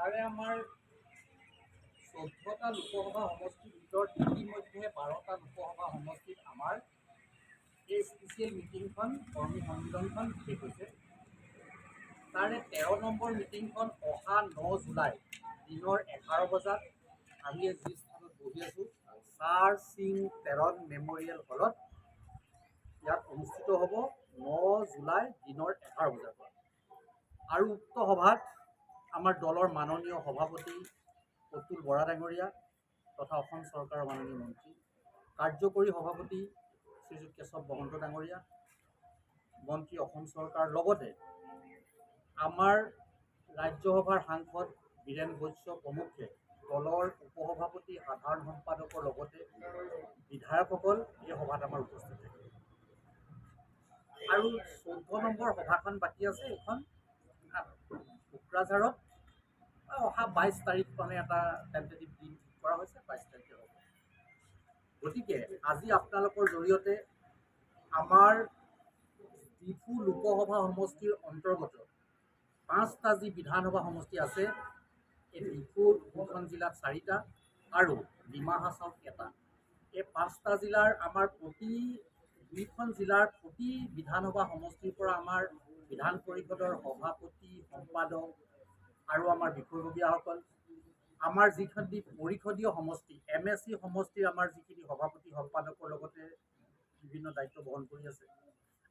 তাৰে আমাৰ 14টা লোকসভা সমষ্টিৰ ভিতৰত ইতিমধ্যে 12টা লোকসভা সমষ্টিত আমাৰ এই স্পেচিয়েল মিটিংখন কৰ্মী সন্মিলনখন শেষ হৈছে। তাৰে 13 নম্বৰ মিটিংখন অহা 9 জুলাই দিনৰ 11 বজাত আমি যি স্থানত বহি আছোঁ চাৰ সিং তেৰণ মেমৰিয়েল হলত ইয়াত অনুষ্ঠিত হ'ব 9 জুলাই দিনৰ 11 বজাৰ পৰা। আৰু উক্ত সভাত আমাৰ দলৰ মাননীয় সভাপতি অতুল বৰা ডাঙৰীয়া তথা অসম চৰকাৰৰ মাননীয় মন্ত্ৰী, কাৰ্যকৰী সভাপতি শ্ৰীযুত কেশৱ বহন্ত ডাঙৰীয়া, মন্ত্ৰী অসম চৰকাৰ, লগতে আমাৰ ৰাজ্যসভাৰ সাংসদ বীৰেন বৈশ্য প্ৰমুখ্যে দলৰ উপসভাপতি, সাধাৰণ সম্পাদকৰ লগতে বিধায়কসকল এই সভাত আমাৰ উপস্থিত থাকে। আৰু 14 নম্বৰ সভাখন বাকী আছে, এইখন কোকৰাঝাৰত অহা 22 তাৰিখ মানে এটা টেণ্টেটিভ দিন কৰা হৈছে, 22 তাৰিখে হ'ব। গতিকে আজি আপোনালোকৰ জৰিয়তে আমাৰ ডিফু লোকসভা সমষ্টিৰ অন্তৰ্গত 5টা যি বিধানসভা সমষ্টি আছে, এই ডিফু দুখন জিলাত 4টা আৰু ডিমা হাছাওত 1টা, এই 5টা জিলাৰ আমাৰ প্ৰতি 2খন জিলাৰ প্ৰতি বিধানসভা সমষ্টিৰ পৰা আমাৰ বিধান পৰিষদৰ সভাপতি, সম্পাদক আৰু আমাৰ বিষয়ববীয়াসকল, আমাৰ যিখিনি পৰিষদীয় সমষ্টি MSC সমষ্টিৰ আমাৰ যিখিনি সভাপতি সম্পাদকৰ লগতে বিভিন্ন দায়িত্ব বহন কৰি আছে,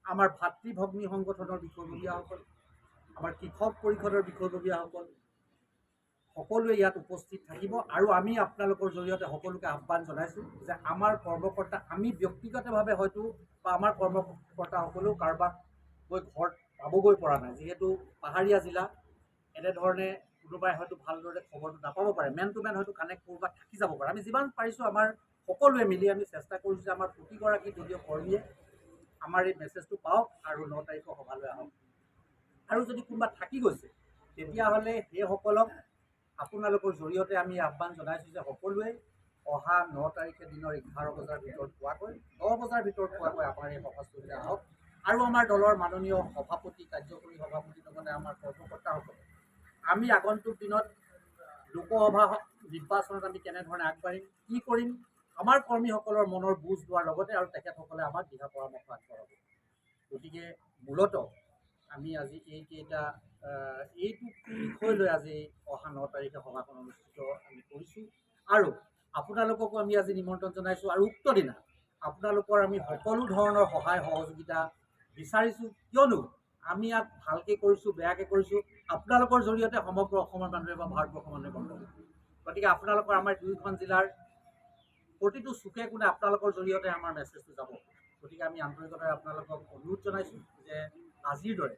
আমাৰ ভাতৃ ভগ্নী সংগঠনৰ বিষয়ববীয়াসকল, আমাৰ কৃষক পৰিষদৰ বিষয়ববীয়াসকল সকলোৱে ইয়াত উপস্থিত থাকিব। আৰু আমি আপোনালোকৰ জৰিয়তে সকলোকে আহ্বান জনাইছোঁ যে আমাৰ কৰ্মকৰ্তা, আমি ব্যক্তিগতভাৱে হয়তো বা আমাৰ কৰ্মকৰ্তাসকলেও কাৰোবাক গৈ ঘৰত পাবগৈ পৰা নাই, যিহেতু পাহাৰীয়া জিলা, এনেধৰণে কোনোবাই হয়তো ভালদৰে খবৰটো নাপাব পাৰে, মেন টু মেন হয়তো কানেক্ট ক'ৰবাত থাকি যাব পাৰে। আমি যিমান পাৰিছোঁ আমাৰ সকলোৱে মিলি আমি চেষ্টা কৰিছোঁ যে আমাৰ প্ৰতিগৰাকী দলীয় কৰ্মীয়ে আমাৰ এই মেছেজটো পাওক আৰু 9 তাৰিখৰ সভালৈ আহক। আৰু যদি কোনোবা থাকি গৈছে তেতিয়াহ'লে সেইসকলক আপোনালোকৰ জৰিয়তে আমি আহ্বান জনাইছোঁ যে সকলোৱে অহা 9 তাৰিখে দিনৰ 11 বজাৰ ভিতৰত পোৱাকৈ 10 বজাৰ ভিতৰত পোৱাকৈ আমাৰ এই সভাস্থলীলৈ আহক। আৰু আমাৰ দলৰ মাননীয় সভাপতি, কাৰ্যকৰী সভাপতি লগতে আমাৰ কৰ্মকৰ্তাসকলে আমি আগন্তুক দিনত লোকসভা নিৰ্বাচনত আমি কেনেধৰণে আগবাঢ়িম, কি কৰিম, আমাৰ কৰ্মীসকলৰ মনৰ বুজ লোৱাৰ লগতে আৰু তেখেতসকলে আমাক দিহা পৰামৰ্শ আগবঢ়াব। গতিকে মূলতঃ আমি আজি এইটো বিষয় লৈ আজি অহা 9 তাৰিখে সভাখন অনুষ্ঠিত আমি কৰিছোঁ। আৰু আপোনালোককো আমি আজি নিমন্ত্ৰণ জনাইছোঁ আৰু উক্ত দিনা আপোনালোকৰ আমি সকলো ধৰণৰ সহায় সহযোগিতা বিচাৰিছোঁ, কিয়নো আমি ইয়াত ভালকৈ কৰিছোঁ, বেয়াকৈ কৰিছোঁ, আপোনালোকৰ জৰিয়তে সমগ্ৰ অসমৰ মানুহে বা ভাৰতবৰ্ষৰ মানুহে গম পাব। গতিকে আপোনালোকৰ আমাৰ 2খন জিলাৰ প্ৰতিটো চুকে কোণে আপোনালোকৰ জৰিয়তে আমাৰ মেছেজটো যাব। গতিকে আমি আন্তৰিকতাৰে আপোনালোকক অনুৰোধ জনাইছোঁ যে আজিৰ দৰে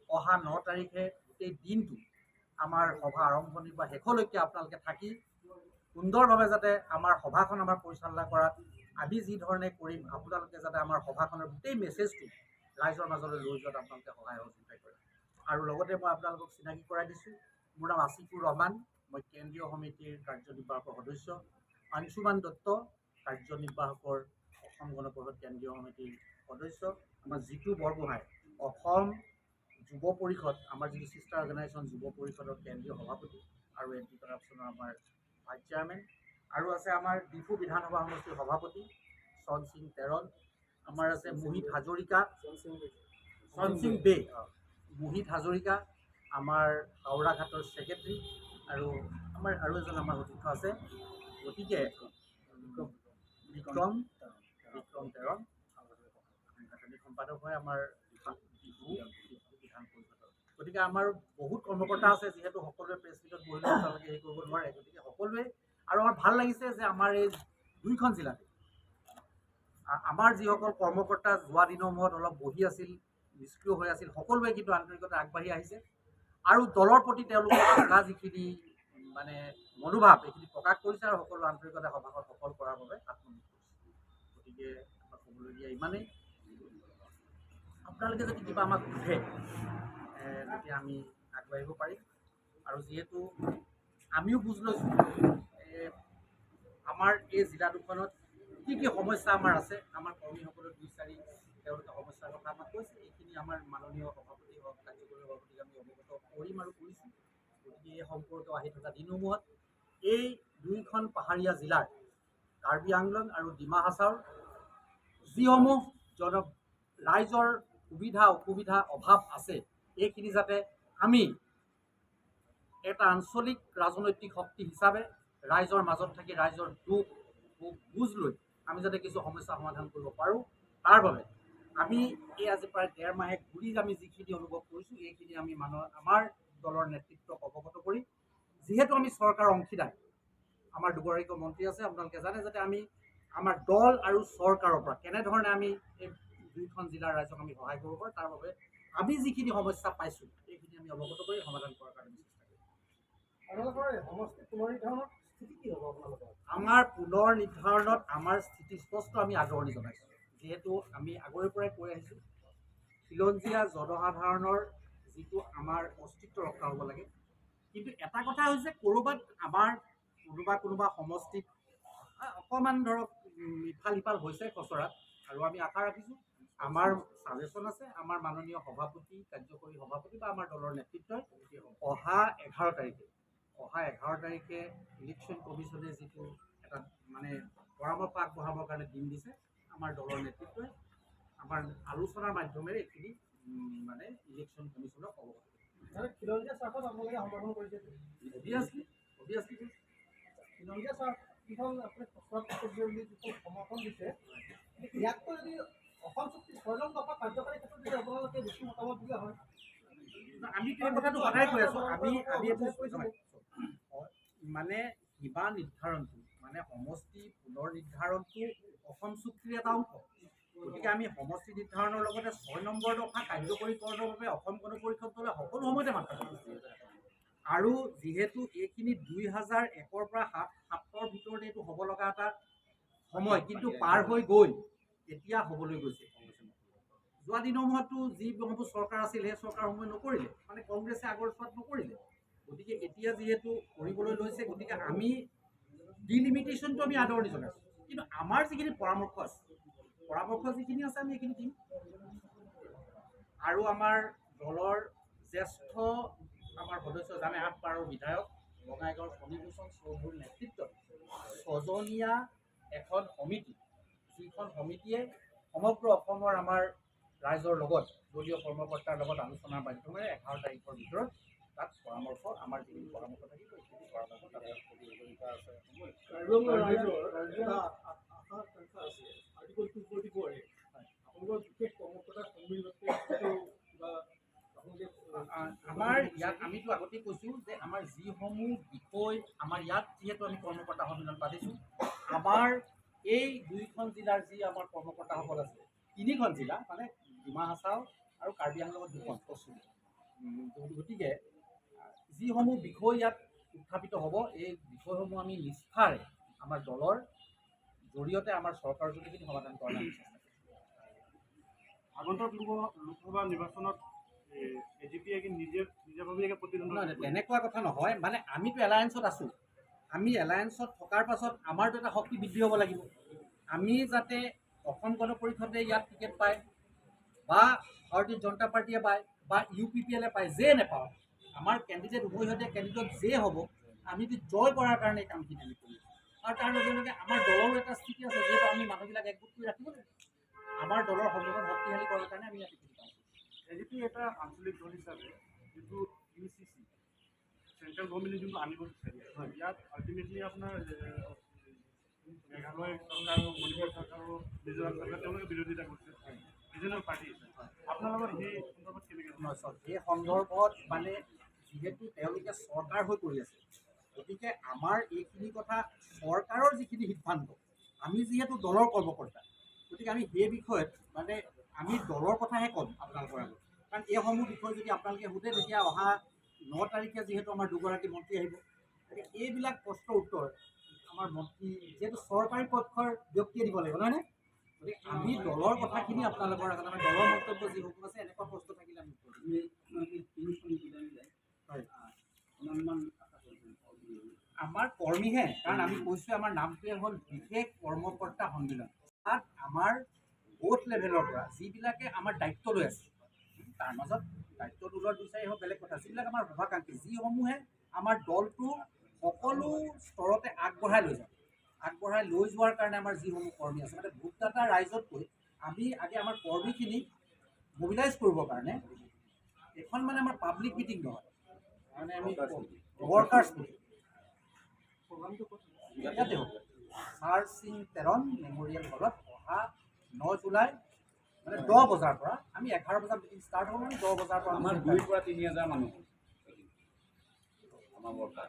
অহা 9 তাৰিখে গোটেই দিনটো আমাৰ সভা আৰম্ভণিৰ পৰা শেষলৈকে আপোনালোকে থাকি সুন্দৰভাৱে যাতে আমাৰ সভাখন আমাৰ পৰিচালনা কৰাত আমি যি ধৰণে কৰিম, আপোনালোকে যাতে আমাৰ সভাখনৰ গোটেই মেছেজটো ৰাইজৰ মাজলৈ লৈ যোৱাত আপোনালোকে সহায় সহযোগিতা কৰে। আৰু লগতে মই আপোনালোকক চিনাকি কৰাই দিছোঁ, মোৰ নাম আসিফুৰ ৰহমান, মই কেন্দ্ৰীয় সমিতিৰ কাৰ্যনিৰ্বাহকৰ সদস্য, অংশুমান দত্ত কাৰ্যনিৰ্বাহকৰ অসম গণ পৰিষদ কেন্দ্ৰীয় সমিতিৰ সদস্য, আমাৰ জিতু বৰগোহাঁই অসম যুৱ পৰিষদ, আমাৰ যিটো ছিষ্টাৰ অৰ্গেনাইজেশ্যন যুৱ পৰিষদৰ কেন্দ্ৰীয় সভাপতি আৰু এণ্টি কৰাপশ্যনৰ আমাৰ ভাইচ চেয়াৰমেন, আৰু আছে আমাৰ ডিফু বিধানসভা সমষ্টিৰ সভাপতি চন সিং তেৰণ, আমাৰ আছে মোহিত হাজৰিকা, মোহিত হাজৰিকা, আমাৰ হাওৰা ঘাটৰ ছেক্ৰেটাৰী, আৰু এজন আমাৰ সতীৰ্থ আছে। গতিকে বিক্ৰম তেৰণ সাংগঠনিক সম্পাদক হয় আমাৰ ডিফু বিধান পৰিষদৰ। গতিকে আমাৰ বহুত কৰ্মকৰ্তা আছে, যিহেতু সকলোৱে প্ৰেছ মিটত বহিলে আপোনালোকে হেৰি কৰিব নোৱাৰে। গতিকে সকলোৱে, আৰু আমাৰ ভাল লাগিছে যে আমাৰ এই 2খন জিলাতে আমাৰ যিসকল কৰ্মকৰ্তা যোৱা দিনৰ মূৰত অলপ বহি আছিল, নিষ্ক্ৰিয় হৈ আছিল, সকলোৱে কিন্তু আন্তৰিকতা আগবাঢ়ি আহিছে আৰু দলৰ প্ৰতি তেওঁলোকৰ আশা যিখিনি মানে মনোভাৱ এইখিনি প্ৰকাশ কৰিছে আৰু সকলো আন্তৰিকতা সভাখন সফল কৰাৰ বাবে আত্মনিয়োগ কৰিছে। গতিকে আমাক ক'বলগীয়া ইমানেই। আপোনালোকে যদি কিবা আমাক সোধে তেতিয়া আমি আগবাঢ়িব পাৰিম। আৰু যিহেতু আমিও বুজ লৈছোঁ আমাৰ এই জিলা দুখনত কি কি সমস্যা আমাৰ আছে, আমাৰ কৰ্মীসকলৰ 2-4 তেওঁলোকে সমস্যাৰ কথা আমাক কৈছে, এইখিনি আমাৰ মাননীয় সভাপতি হওক, কাৰ্যকৰী সভাপতিক আমি অৱগত কৰিম আৰু কৰিছোঁ। গতিকে এই সম্পৰ্কেও আহি থকা দিনসমূহত এই দুইখন পাহাৰীয়া জিলাৰ কাৰ্বি আংলং আৰু ডিমা হাছাওৰ যিসমূহ ৰাইজৰ সুবিধা অসুবিধা অভাৱ আছে এইখিনি যাতে আমি এটা আঞ্চলিক ৰাজনৈতিক শক্তি হিচাপে ৰাইজৰ মাজত থাকি ৰাইজৰ দুখ বুজ লৈ আমি যাতে কিছু সমস্যা সমাধান কৰিব পাৰোঁ তাৰ বাবে আমি এই আজি প্ৰায় ১.৫ মাহে ঘূৰি আমি যিখিনি অনুভৱ কৰিছোঁ এইখিনি আমি আমাৰ দলৰ নেতৃত্বক অৱগত কৰি যিহেতু আমি চৰকাৰৰ অংশীদাৰ আমাৰ দুগৰাকী মন্ত্ৰী আছে আপোনালোকে জানে যাতে আমি আমাৰ দল আৰু চৰকাৰৰ পৰা কেনেধৰণে আমি এই দুইখন জিলাৰ ৰাইজক আমি সহায় কৰিব পাৰোঁ তাৰ বাবে আমি যিখিনি সমস্যা পাইছোঁ এইখিনি আমি অৱগত কৰি সমাধান কৰাৰ কাৰণে আমাৰ পুনৰ নিৰ্ধাৰণত আমাৰ স্থিতি স্পষ্ট আমি আদৰণি জনাইছোঁ যিহেতু আমি আগৰে পৰাই কৈ আহিছোঁ খিলঞ্জীয়া জনসাধাৰণৰ যিটো আমাৰ অস্তিত্ব ৰক্ষা হ'ব লাগে কিন্তু এটা কথা হৈছে ক'ৰবাত আমাৰ কোনোবা সমষ্টিত অকণমান ধৰক ইফাল সিফাল হৈছে খচৰাত আৰু আমি আশা ৰাখিছোঁ আমাৰ ছাজেশ্যন আছে আমাৰ মাননীয় সভাপতি কাৰ্যকৰী সভাপতি বা আমাৰ দলৰ নেতৃত্বই অহা 11 তাৰিখে ইলেকশ্যন কমিশ্যনে যিটো এটা মানে পৰামৰ্শ আগবঢ়াবৰ কাৰণে দিন দিছে আমাৰ দলৰ নেতৃত্বই আমাৰ আলোচনাৰ মাধ্যমেৰে এইখিনি মানে ইলেকশ্যন কমিশ্যনক অৱগত খিলঞ্জীয়া চাৰ্টত আপোনালোকে সমৰ্থন কৰিছে অভিয়াছলি খিলঞ্জীয়া চাৰ্ট কিখন আপুনি সমৰ্থন দিছে ইয়াতকৈ যদি অসম চুক্তি ৬ নং দফা কাৰ্যকাৰী ক্ষেত্ৰত যদি আপোনালোকে বেছি মতামত দিয়া হয় আমি এই কথাটো সদায় কৈ আছোঁ আমি মানে কিবা নিৰ্ধাৰণটো মানে সমষ্টি পুনৰ নিৰ্ধাৰণটো অসম চুক্তিৰ এটা অংশ গতিকে আমি সমষ্টি নিৰ্ধাৰণৰ লগতে ৬ নম্বৰ দফা কাৰ্যকৰীকৰণৰ বাবে অসম গণ পৰিষদ দলে সকলো সময়তে মাথা মাৰিছে আৰু যিহেতু এইখিনি ২০০১ৰ পৰা ৭ৰ ভিতৰতে এইটো হ'ব লগা এটা সময় কিন্তু পাৰ হৈ গৈ এতিয়া হ'বলৈ গৈছে যোৱা দিনসমূহতো যিসমূহ চৰকাৰ আছিল সেই চৰকাৰসমূহে নকৰিলে মানে কংগ্ৰেছে আগৰ চোৱাত নকৰিলে গতিকে এতিয়া যিহেতু কৰিবলৈ লৈছে গতিকে আমি ডিলিমিটেশ্যনটো আমি আদৰণি জনাইছোঁ কিন্তু আমাৰ যিখিনি পৰামৰ্শ যিখিনি আছে আমি এইখিনি দিম আৰু আমাৰ দলৰ জ্যেষ্ঠ আমাৰ সদস্য জানে ৮ বিধায়ক বঙাইগাঁৱৰ ফণীভূষণ চৌধুৰীৰ নেতৃত্বত ৬জনীয়া এখন সমিতি যিখন সমিতিয়ে সমগ্ৰ অসমৰ আমাৰ ৰাইজৰ লগত দলীয় কৰ্মকৰ্তাৰ লগত আলোচনাৰ মাধ্যমেৰে 11 তাৰিখৰ ভিতৰত তাত পৰামৰ্শ আমাৰ যিখিনি পৰামৰ্শ থাকিব সেইখিনি পৰামৰ্শ আমাৰ ইয়াত আমিতো আগতেই কৈছোঁ যে আমাৰ যিসমূহ বিষয় আমাৰ ইয়াত যিহেতু আমি কৰ্মকৰ্তা সন্মিলন পাতিছোঁ আমাৰ এই দুইখন জিলাৰ যি আমাৰ কৰ্মকৰ্তাসকল আছে 3খন জিলা মানে ডিমা হাছাও আৰু কাৰ্বি আংলঙত 2খন গতিকে যিসমূহ বিষয় ইয়াত উত্থাপিত হ'ব এই বিষয়সমূহ আমি নিষ্ঠাৰে আমাৰ দলৰ জৰিয়তে আমাৰ চৰকাৰৰ যোগেদি সমাধান কৰাৰ আগন্তুক লোকসভা নিৰ্বাচনত তেনেকুৱা কথা নহয় মানে আমিতো এলায়েন্সত আছোঁ আমি এলায়েন্সত থকাৰ পাছত আমাৰতো এটা শক্তি বৃদ্ধি হ'ব লাগিব আমি যাতে অসম গণ পৰিষদে ইয়াত টিকেট পায় বা ভাৰতীয় জনতা পাৰ্টীয়ে পায় বা UPPL পায় যে নেপাওঁ আমাৰ কেণ্ডিডেট উভয়তে কেণ্ডিডেট যে হ'ব আমিতো জয় কৰাৰ কাৰণে এই কামখিনি আমি কৰিছোঁ আৰু তাৰ লগে লগে আমাৰ দলৰো এটা স্থিতি আছে যিহেতু আমি মানুহবিলাক একগোট কৰি ৰাখিব লাগিব আমাৰ দলৰ সংগঠন শক্তিশালী কৰাৰ কাৰণে আমি ইয়াত এজিপি এটা আঞ্চলিক দল হিচাপে যিটো UCC চেণ্ট্ৰেল গভৰ্ণমেণ্টে যোনটো আনিব বিচাৰে ইয়াত আল্টিমেটলি আপোনাৰ মেঘালয় চৰকাৰ আৰু মণিপুৰ চৰকাৰ আৰু মিজোৰাম চৰকাৰ তেওঁলোকে বিৰোধিতা কৰিছে ৰিজনেল পাৰ্টি আপোনালোকৰ সেই সন্দৰ্ভত কেনেকৈ এই সন্দৰ্ভত মানে যিহেতু তেওঁলোকে চৰকাৰ হৈ কৰি আছে গতিকে আমাৰ এইখিনি কথা চৰকাৰৰ যিখিনি সিদ্ধান্ত আমি যিহেতু দলৰ কৰ্মকৰ্তা গতিকে আমি সেই বিষয়ত মানে আমি দলৰ কথাহে ক'ম আপোনালোকৰ আগত কাৰণ এইসমূহ বিষয় যদি আপোনালোকে সোধে তেতিয়া অহা 9 তাৰিখে যিহেতু আমাৰ দুগৰাকী মন্ত্ৰী আহিব গতিকে এইবিলাক প্ৰশ্নৰ উত্তৰ আমাৰ মন্ত্ৰী যিহেতু চৰকাৰী পক্ষৰ ব্যক্তিয়ে দিব লাগিব নহয়নে গতিকে আমি দলৰ কথাখিনি আপোনালোকৰ আগত আমাৰ দলৰ মন্তব্য যিসমূহ আছে এনেকুৱা প্ৰশ্ন থাকিলে আমি আমাৰ কৰ্মীহে কাৰণ আমি কৈছোঁ আমাৰ নামটোৱে হ'ল বিশেষ কৰ্মকৰ্তা সন্মিলন তাত আমাৰ বুথ লেভেলৰ পৰা যিবিলাকে আমাৰ দায়িত্ব লৈ আছে তাৰ মাজত দায়িত্ব লোৱাৰ বিচাৰি হওক বেলেগ কথা যিবিলাক আমাৰ শুভাকাংক্ষী যিসমূহে আমাৰ দলটো সকলো স্তৰতে আগবঢ়াই লৈ যাম। আগবঢ়াই লৈ যোৱাৰ কাৰণে আমাৰ যিসমূহ কৰ্মী আছে, মানে ভোটদাতা ৰাইজতকৈ আমি আগে আমাৰ কৰ্মীখিনিক মোবিলাইজ কৰিবৰ কাৰণে এখন মানে আমাৰ পাব্লিক মিটিং নহয়, মানে আমি ৱৰ্কাৰ্ছ মিটিং ইয়াতে হ'ব। ছাৰ সিং তেৰণ মেম'ৰিয়েল হলত অহা 9 জুলাই মানে 10 বজাৰ পৰা, আমি 11 বজাত মিটিং ষ্টাৰ্ট হ'ব, মানে 10 বজাৰ পৰা আমাৰ 2 পৰা 3,000 মানুহ আমাৰ ৱৰ্কাৰ